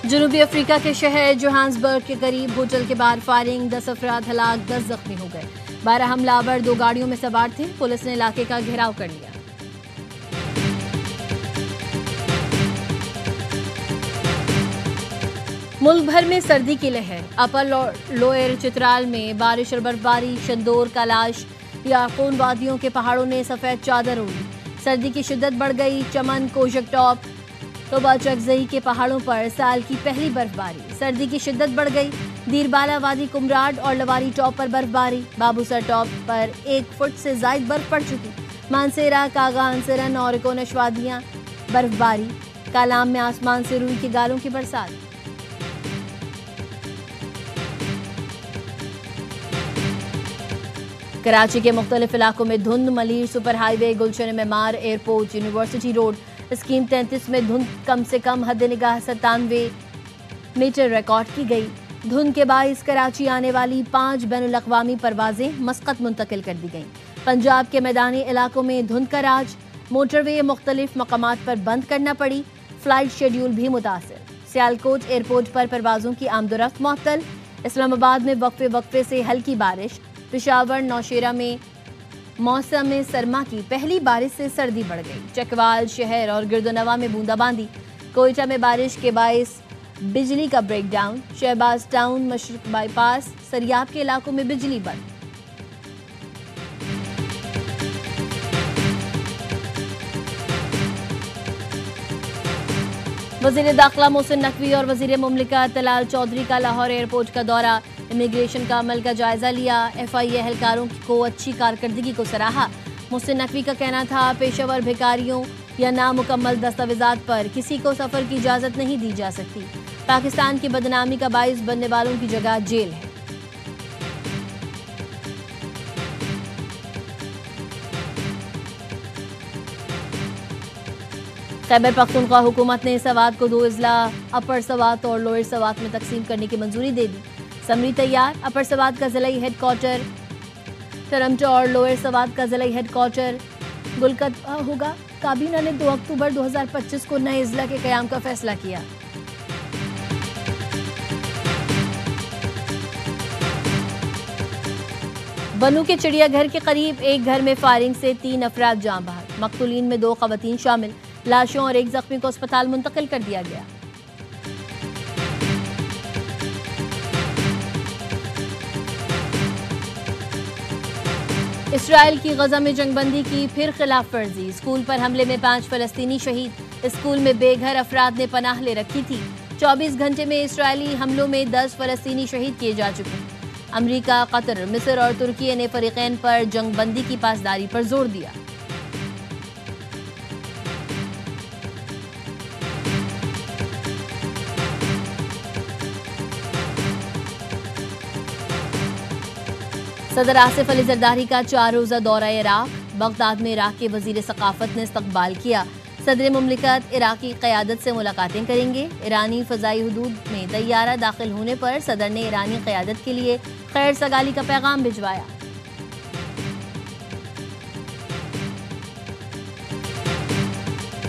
जनूबी अफ्रीका के शहर जोहान्सबर्ग के करीब होटल के बाहर फायरिंग, 10 अफराद हलाक, 10 जख्मी हो गए। 12 हमलावर 2 गाड़ियों में सवार थे। पुलिस ने इलाके का घेराव कर लिया। मुल्क भर में सर्दी की लहर। अपर और लोअर चित्राल में बारिश और बर्फबारी। शंदोर, कैलाश, याकून वादियों के पहाड़ों ने सफेद चादर ओढ़ी। सर्दी की शिद्दत बढ़ गई। चमन, कोशक टॉप, तोबा चकजई के पहाड़ों पर साल की पहली बर्फबारी। सर्दी की शिद्दत बढ़ गई। दीरबाला वादी, कुमराड और लवारी टॉप पर बर्फबारी। बाबूसर टॉप पर 1 फुट से ज्यादा बर्फ पड़ चुकी। मानसेरा, कागा, अंसरन और कोनश वादियां बर्फबारी। कालाम में आसमान से रूई के गालों की बरसात। कराची के मुख्तलिफ इलाकों में धुंध। Malir super highway, Gulshan Maymar, airport, university road, scheme 33 में धुंध कम से कम हद निगाह 97 मीटर रिकॉर्ड की गई। धुंध के बाइस कराची आने वाली 5 बैनुल-अक़वामी परवाजें मस्कत मुंतकिल कर दी गईं। पंजाब के मैदानी इलाकों में धुंध का राज। मोटरवे मुख्तलिफ मकामात पर बंद करना पड़ी। फ्लाइट शेड्यूल भी मुतासिर। सियालकोट एयरपोर्ट पर परवाजों की आमदोरफ्त मुअत्तल। इस्लामाबाद में वक्फे से हल्की बारिश। पेशावर, नौशेरा में मौसम सरमा की पहली बारिश से सर्दी बढ़ गई। चकवाल शहर और गिरदोनवा में बूंदाबांदी। कोयटा में बारिश के बायस बिजली का breakdown. Shahbaz town, Mashriq bypass, Sariab के इलाकों में बिजली बंद। वजीर दाखिला मोहसिन नकवी और वजीर मुमलिकत तलाल चौधरी का लाहौर एयरपोर्ट का दौरा। इमिग्रेशन का अमल का जायजा लिया। FIA एहलकारों को अच्छी कारकर्दगी को सराहा। मोहसिन नकवी का कहना था, पेशेवर भिखारियों या नामुकम्मल दस्तावेजात पर किसी को सफर की इजाजत नहीं दी जा सकती। पाकिस्तान की बदनामी का बाइस बनने वालों की जगह जेल है। खैबर पख्तूनख्वा हुकूमत ने सवात को 2 अजला अपर सवात और लोअर सवात में तकसीम करने की मंजूरी दे दी। समरी तैयार। अपर सवात का जिलाई हेडक्वार्टर टरमटो और लोअर सवात का जिलाई हेडक्वार्टर गुलकत होगा। काबीना ने 2 अक्टूबर 2025 को नए अजला के क़याम का फैसला किया। बनू के चिड़ियाघर के करीब एक घर में फायरिंग से 3 अफराद जान बहक। मकतूलीन में 2 ख़वातीन शामिल। लाशों और 1 जख्मी को अस्पताल मुंतकिल कर दिया गया। इसराइल की गजा में जंगबंदी की फिर खिलाफ वर्जी। स्कूल पर हमले में 5 फलस्तीनी शहीद। स्कूल में बेघर अफराद ने पनाह ले रखी थी। 24 घंटे में इसराइली हमलों में 10 फलस्तीनी शहीद किए जा चुके हैं। अमरीका, कतर, मिस्र और तुर्की ने फरीकैन पर जंगबंदी की पासदारी पर जोर दिया। सदर आसिफ अली जरदारी का 4 रोज़ा दौरा इराक। बगदाद में इराक के वजीर सकाफत ने इस्तकबाल किया। सदर मुमलिकत इराकी क़यादत से मुलाकातें करेंगे। ईरानी फ़ज़ाई हुदूद में तैयारा दाखिल होने पर सदर ने ईरानी क़यादत के लिए खैर सगाली का पैगाम भिजवाया।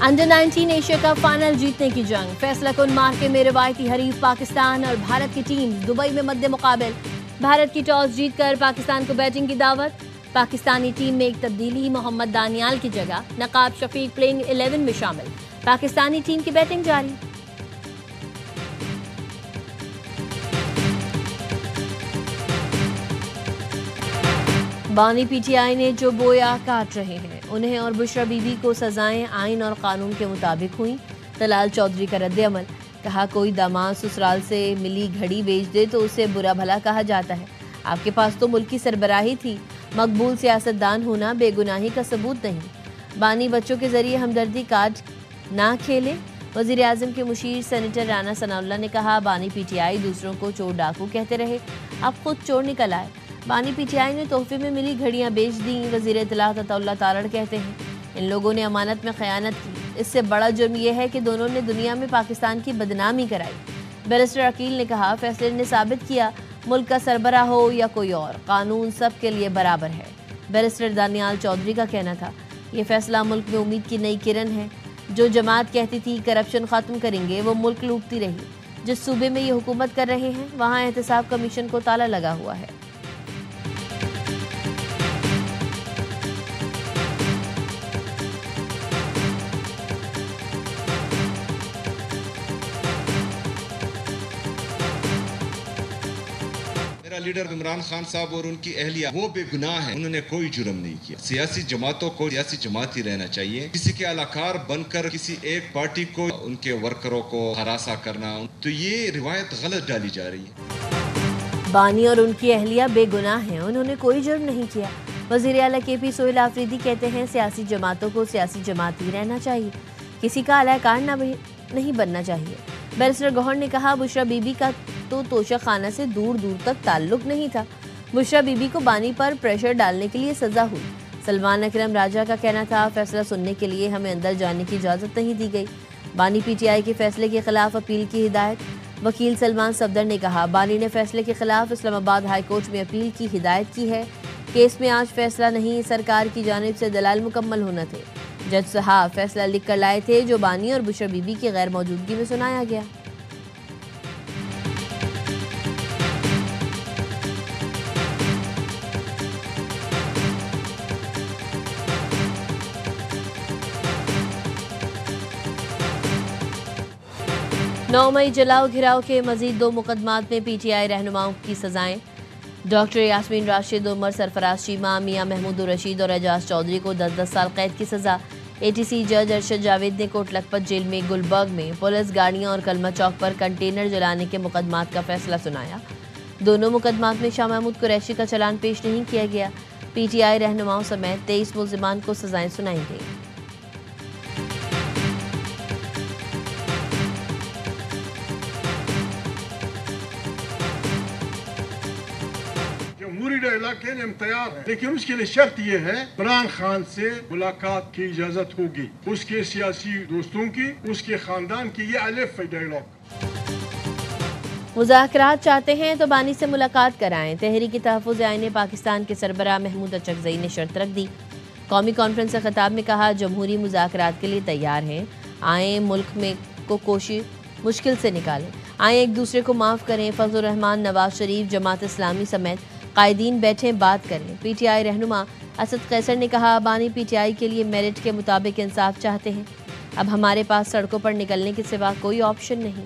अंडर 19 एशिया कप फाइनल जीतने की जंग। फैसला कुन मार्के में रिवायती हरीफ पाकिस्तान और भारत की टीम दुबई में मद्दे मुकाबिल। भारत की टॉस जीतकर पाकिस्तान को बैटिंग की दावत। पाकिस्तानी टीम में एक तब्दीली। मोहम्मद दानियाल की जगह नकाब शफीक प्लेइंग 11 में शामिल। पाकिस्तानी टीम की बैटिंग जारी। बानी PTI ने जो बोया काट रहे हैं उन्हें और बुशरा बीबी को सजाएं आइन और कानून के मुताबिक हुई। तलाल चौधरी का रद्द अमल। कहा, कोई दामाद ससुराल से मिली घड़ी बेच दे तो उसे बुरा भला कहा जाता है। आपके पास तो मुल्क की सरबराही थी। मकबूल सियासतदान होना बेगुनाही का सबूत नहीं। बानी बच्चों के जरिए हमदर्दी कार्ड ना खेले। वजीर आजम के मुशीर सेनेटर राना सनाउल्लाह ने कहा, बानी PTI दूसरों को चोर डाकू कहते रहे, अब खुद चोर निकल आए। बानी PTI ने तोहफे में मिली घड़ियां बेच दी। वजीर इत्तलात अताउल्लाह तारड़ कहते हैं, इन लोगों ने अमानत में खयानत की। इससे बड़ा जुर्म यह है कि दोनों ने दुनिया में पाकिस्तान की बदनामी कराई। बैरिस्टर अकील ने कहा, फैसले ने साबित किया मुल्क का सरबरा हो या कोई और, कानून सब के लिए बराबर है। बैरिस्टर दानियाल चौधरी का कहना था, ये फैसला मुल्क में उम्मीद की नई किरण है। जो जमात कहती थी करप्शन खत्म करेंगे, वो मुल्क लूटती रही। जिस सूबे में ये हुकूमत कर रहे हैं वहां एहतसाब कमीशन को ताला लगा हुआ है। लीडर इमरान खान साहब और उनकी अहलिया वो बेगुनाह हैं, उन्होंने कोई जुर्म नहीं किया। सियासी जमातों को सियासी जमात ही रहना चाहिए। किसी के अलाकार बनकर किसी एक पार्टी को उनके वर्करों को हरासा करना, तो ये रिवायत गलत डाली जा रही है। बानी और उनकी अहलिया बेगुनाह हैं, उन्होंने कोई जुर्म नहीं किया। वज़ीर आला KP सोहेल आफरीदी कहते हैं सियासी जमातों को सियासी जमात ही रहना चाहिए, किसी का अलाकार नहीं बनना चाहिए। बैरिस्टर गौहर ने कहा बुशरा बीबी का तो तोशा खाना से दूर दूर तक ताल्लुक नहीं था। बुशरा बीबी को बानी पर प्रेशर डालने के लिए सजा हुई। सलमान अकरम राजा का कहना था फैसला सुनने के लिए हमें अंदर जाने की इजाज़त नहीं दी गई। बानी PTI के फैसले के खिलाफ अपील की हिदायत। वकील सलमान सफदर ने कहा बानी ने फैसले के खिलाफ इस्लामाबाद हाई कोर्ट में अपील की हिदायत की है। केस में आज फैसला नहीं, सरकार की जानिब से दलाल मुकम्मल होना थे। जज साहब फैसला लिख कर लाए थे जो बानी और बुशरा बीबी की गैर मौजूदगी में सुनाया गया। नौ मई जलाओ घिराव के मजीद 2 मुकदमात में PTI रहनुमाओं की सजाएं। डॉक्टर यास्मीन राशिद, उमर सरफराज चीमा, मियां महमूद रशीद और एजाज चौधरी को 10-10 साल कैद की सजा। ATC जज अरशद जावेद ने कोट लखपत जेल में गुलबर्ग में पुलिस गाड़ियां और कलमा चौक पर कंटेनर जलाने के मुकदमात का फैसला सुनाया। दोनों मुकदमात में शाह महमूद कुरैशी का चालान पेश नहीं किया गया। PTI रहनुमाओं समेत 23 मुल्जिमान को सजाएं सुनाई गई। इलाके में हम तैयार हैं, लेकिन उसके लिए शर्त ये है इमरान खान से मुलाकात की इजाजत होगी, उसके सियासी दोस्तों की, उसके खानदान की। ये अलिफ डायलॉग। मुज़ाकरात चाहते हैं तो बानी से मुलाकात कराएं। तहरीक तहफ़्फ़ुज़ आईन पाकिस्तान के सरबराह महमूद अचकज़ई ने शर्त रख दी। कौमी कॉन्फ्रेंस से खिताब में कहा जमहूरी मुज़ाकरात के लिए तैयार हैं, आएँ मुल्क में को कोशिश मुश्किल से निकालें, आएँ एक दूसरे को माफ़ करें। फजलुर रहमान, नवाज शरीफ, जमात इस्लामी समेत कायदीन बैठे बात करें। PTI रहनुमा असद कैसर ने कहा बानी PTI के लिए मेरिट के मुताबिक इंसाफ चाहते हैं, अब हमारे पास सड़कों पर निकलने के सिवा कोई ऑप्शन नहीं।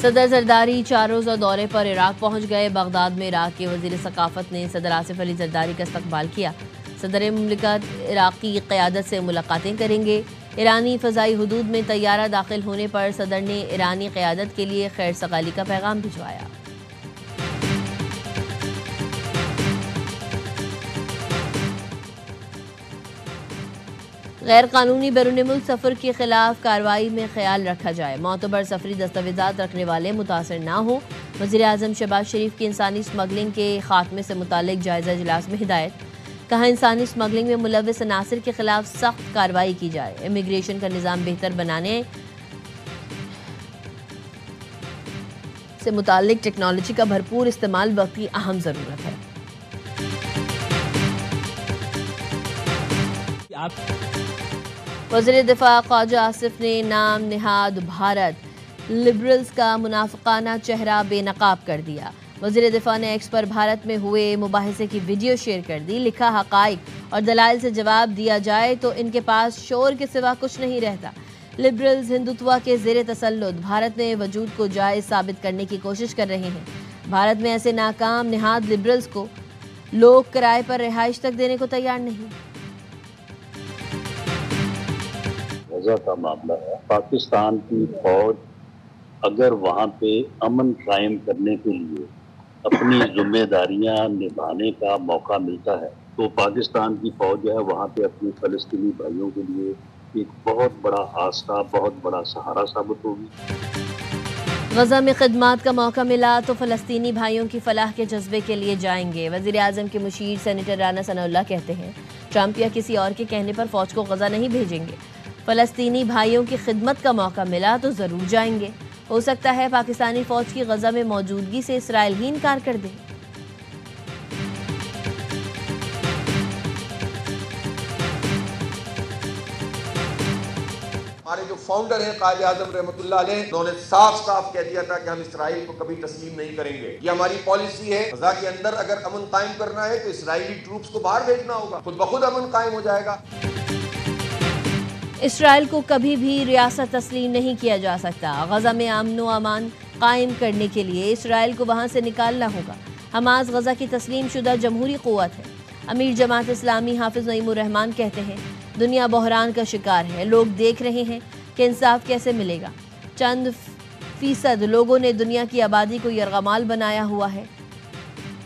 सदर जरदारी 4 रोज़ा दौरे पर इराक पहुंच गए। बगदाद में इराक के वज़ीर सकाफत ने सदर आसिफ अली जरदारी का इस्तकबाल किया। सदर मुमलिकत इराकी क़यादत से मुलाकातें करेंगे। ईरानी फ़ज़ाई हुदूद में तैयारा दाखिल होने पर सदर ने ईरानी क़यादत के लिए खैर सगाली का पैगाम भिजवाया। गैर कानूनी बैरून मुल्क सफ़र के खिलाफ कार्रवाई में ख्याल रखा जाए। मोतबर सफरी दस्तावेज़ात रखने वाले मुतासर ना हो। वज़ीर आज़म शहबाज शरीफ की इंसानी स्मगलिंग के खात्मे से मुतालिक जायज़ा इजलास में हिदायत। कहा इंसानी स्मगलिंग में मुलव्विस अनासिर के खिलाफ सख्त कार्रवाई की जाए। इमिग्रेशन का निज़ाम बेहतर बनाने से मुतालिक टेक्नोलॉजी का भरपूर इस्तेमाल वक्त की अहम ज़रूरत है। वज़ीर दिफा ख्वाजा आसिफ ने नाम निहाद भारत लिबरल्स का मुनाफिकाना चेहरा बेनकाब कर दिया। वज़ीर दिफा ने एक्स पर भारत में हुए मुबाहिसे की वीडियो शेयर कर दी। लिखा हक़ाइक़ और दलाइल से जवाब दिया जाए तो इनके पास शोर के सिवा कुछ नहीं रहता। लिबरल्स हिंदुत्व के ज़ेर तसल्लुत भारत में वजूद को जायज़ साबित करने की कोशिश कर रहे हैं। भारत में ऐसे नाकाम निहाद लिबरल्स को लोग किराए पर रिहाइश तक देने को तैयार नहीं। गजा का मामला है। पाकिस्तान की फौज अगर वहाँ पे अमन कायम करने के लिए अपनी जिम्मेदारियां निभाने का मौका मिलता है तो पाकिस्तान की फौज जो है वहाँ पे अपने फ़लस्तीनी भाइयों के लिए एक बहुत बड़ा आसरा, बहुत बड़ा सहारा साबित होगी। गजा में खिदमात का मौका मिला तो फ़लस्तीनी भाइयों की फलाह के जज्बे के लिए जाएंगे। वज़ीर आज़म के मुशीर सेनेटर राना सनाउल्लाह कहते हैं ट्रंप या किसी और के कहने पर फौज को गजा नहीं भेजेंगे। फ़लस्तीनी भाइयों की खिदमत का मौका मिला तो ज़रूर जाएंगे। हो सकता है पाकिस्तानी फ़ौज की गजा में मौजूदगी से इसराइल ही इनकार कर दे। हमारे जो फाउंडर हैं कायद आज़म रहमतुल्लाह अलैह, उन्होंने साफ साफ कह दिया था कि हम इसराइल को कभी तस्लीम नहीं करेंगे। ये हमारी पॉलिसी है। गजा के अंदर अगर अमन कायम करना है तो इसराइली ट्रूप्स को बाहर भेजना होगा, खुद ब खुद अमन कायम हो जाएगा। इसराइल को कभी भी रियासत तस्लीम नहीं किया जा सकता। गजा में अमन व अमान कायम करने के लिए इसराइल को वहाँ से निकालना होगा। हमास गजा की तस्लीम शुदा जमहूरी क़ुव्वत है। अमीर जमात इस्लामी हाफिज नईमुर रहमान कहते हैं, दुनिया बहरान का शिकार है। लोग देख रहे हैं कि इंसाफ कैसे मिलेगा। चंद फीसद लोगों ने दुनिया की आबादी को यरगमाल बनाया हुआ है।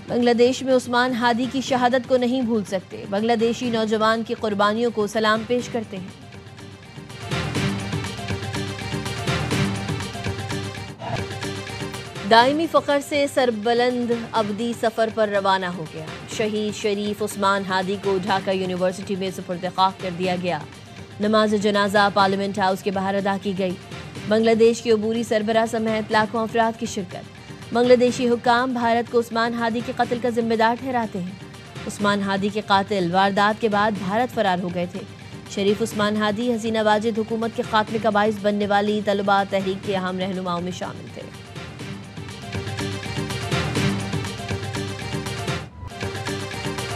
बांग्लादेश में उस्मान हादी की शहादत को नहीं भूल सकते। बांग्लादेशी नौजवान की कुर्बानियों को सलाम पेश करते हैं। दायमी फ़ख्र से सरबलंद अबदी सफ़र पर रवाना हो गया। शहीद शरीफ उस्मान हादी को ढाका यूनिवर्सिटी में सुपुर्द खाक कर दिया गया। नमाज जनाजा पार्लियामेंट हाउस के बाहर अदा की गई। बांग्लादेश के अबूरी सरबराह समेत लाखों अफराद की शिरकत। बांग्लादेशी हुक्काम भारत को उस्मान हादी के कत्ल का जिम्मेदार ठहराते हैं। उस्मान हादी के कातिल वारदात के बाद भारत फरार हो गए थे। शरीफ उस्मान हादी हसीना वाजिद हुकूमत के खात्मे का बाइस बनने वाली तलबा तहरीक के अहम रहनुमाओं में शामिल थे।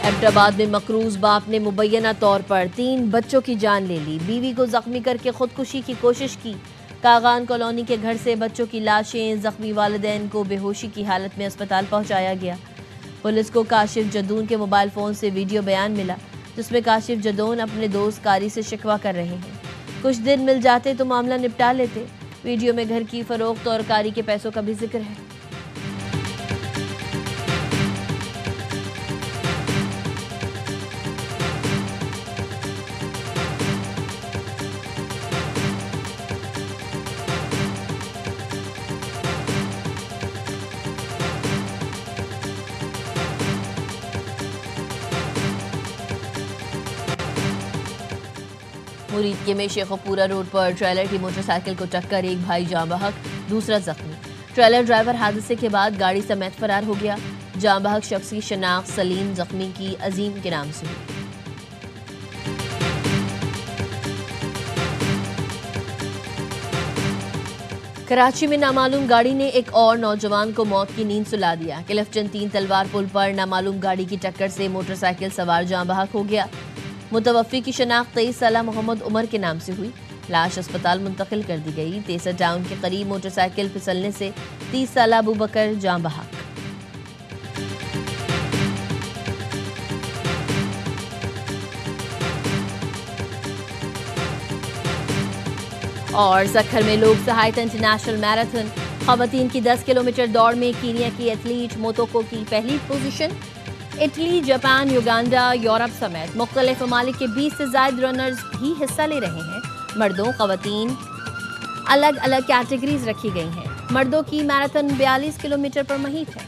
एबटाबाद में मकरूज बाप ने मुबैना तौर पर 3 बच्चों की जान ले ली। बीवी को जख्मी करके खुदकुशी की कोशिश की। कागान कॉलोनी के घर से बच्चों की लाशें, जख्मी वालिदैन को बेहोशी की हालत में अस्पताल पहुंचाया गया। पुलिस को काशिफ जदून के मोबाइल फ़ोन से वीडियो बयान मिला, जिसमें काशिफ जदून अपने दोस्त कारी से शिकवा कर रहे हैं। कुछ दिन मिल जाते तो मामला निपटा लेते। वीडियो में घर की फरोख्त और कारी के पैसों का भी जिक्र है। मुरीद के में शेखोपुरा रोड पर ट्रेलर की मोटरसाइकिल को टक्कर, एक भाई जाँ बहक, दूसरा जख्मी। ट्रेलर ड्राइवर हादसे के बाद गाड़ी समेत फरार हो गया। जाँ बहक शख्स की शनाख्त सलीम, जख्मी की अजीम के नाम से हुई। कराची में नामालूम गाड़ी ने एक और नौजवान को मौत की नींद सुला दिया। क्लिफ्टन 3 तलवार पुल पर नामालूम गाड़ी की टक्कर से मोटरसाइकिल सवार जाँ बहक हो गया। मुतवफ़ी की शनाख्त 23 साला मोहम्मद उमर के नाम से हुई। लाश अस्पताल मुंतकिल कर दी गई। तेसर टाउन के करीब मोटरसाइकिल फिसलने से 30 साला अबू बकर जाँ बहक। और सखर में लोक सहायता इंटरनेशनल मैराथन खवातीन की 10 किलोमीटर दौड़ में कीनिया की एथलीट मोतोको की पहली position. Italy, Japan, Uganda, Europe समेत मुख्तलिफ ममालिक के 20 से ज़ायद रनर्स भी हिस्सा ले रहे हैं। मर्दों खवातीन अलग अलग कैटेगरीज रखी गई हैं। मर्दों की मैराथन 42 किलोमीटर पर मुहित है।